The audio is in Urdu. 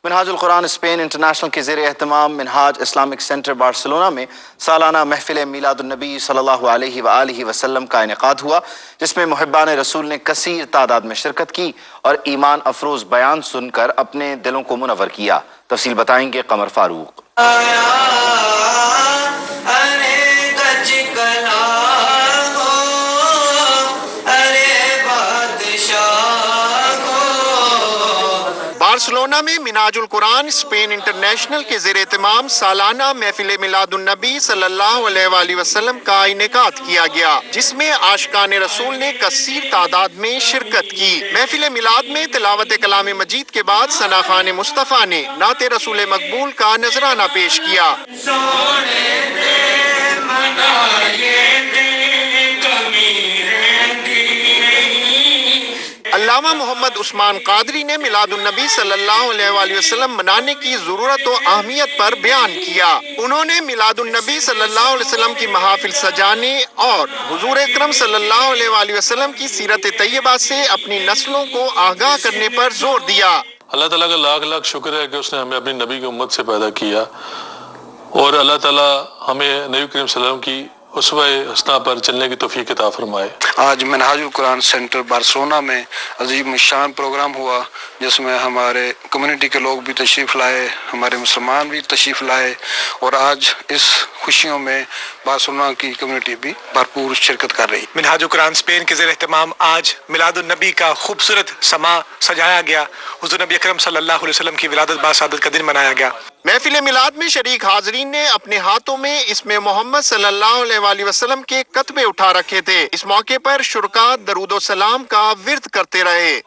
منہاج-ul-Quran اسپین انٹرنیشنل کے زیر اہتمام منہاج اسلامک سینٹر بارسلونا میں سالانہ محفل میلاد-un-Nabi صلی اللہ علیہ وآلہ وسلم کا انعقاد ہوا، جس میں محبان رسول نے کثیر تعداد میں شرکت کی اور ایمان افروز بیان سن کر اپنے دلوں کو منور کیا۔ تفصیل بتائیں گے قمرفاروق۔ بارسلونا میں منہاج-ul-Quran اسپین انٹرنیشنل کے زیر اہتمام سالانہ محفل میلاد-un-Nabi صلی اللہ علیہ وآلہ وسلم کا انعقاد کیا گیا، جس میں عاشقان رسول نے کثیر تعداد میں شرکت کی۔ محفل میلاد میں تلاوت کلام مجید کے بعد ثنا خوان مصطفیٰ نے نعت رسول مقبول کا نذرانہ پیش کیا۔ علامہ محمد عثمان قادری نے میلاد-un-Nabi صلی اللہ علیہ وآلہ وسلم منانے کی ضرورت و اہمیت پر بیان کیا۔ انہوں نے میلاد-un-Nabi صلی اللہ علیہ وسلم کی محافل سجانے اور حضور اکرم صلی اللہ علیہ وآلہ وسلم کی سیرت طیبہ سے اپنی نسلوں کو آگاہ کرنے پر زور دیا۔ اللہ تعالیٰ کا لاکھ لاکھ شکر ہے کہ اس نے ہمیں اپنی نبی کی امت سے پیدا کیا، اور اللہ تعالیٰ ہمیں نبی کریم صلی اللہ علیہ وسلم کی اسوہ حسنہ پر چلنے کی توفیق عطا فرمائے۔ آج منہاج-ul-Quran سینٹر بارسلونا میں عظیم الشان پروگرام ہوا، جس میں ہمارے کمیونٹی کے لوگ بھی تشریف لائے، ہمارے مسلمان بھی تشریف لائے، اور آج اس خوشیوں میں بارسلونا کی کمیونٹی بھی بھرپور شرکت کر رہی۔ منہاج-ul-Quran اسپین کے زیر اہتمام آج میلاد-un-Nabi کا خوبصورت سما سجایا گیا۔ حضور نبی اکرم صلی اللہ علیہ وسلم کی ولادت باسعادت کا دن منایا گیا۔ محفل میلاد میں شریک حاضرین نے اپنے ہاتھوں میں اسم محمد صلی اللہ علیہ وآلہ وسلم کے کتبے اٹھا رکھے تھے۔ اس موقع پر شرکاء درود و سلام کا ورد کرتے رہے۔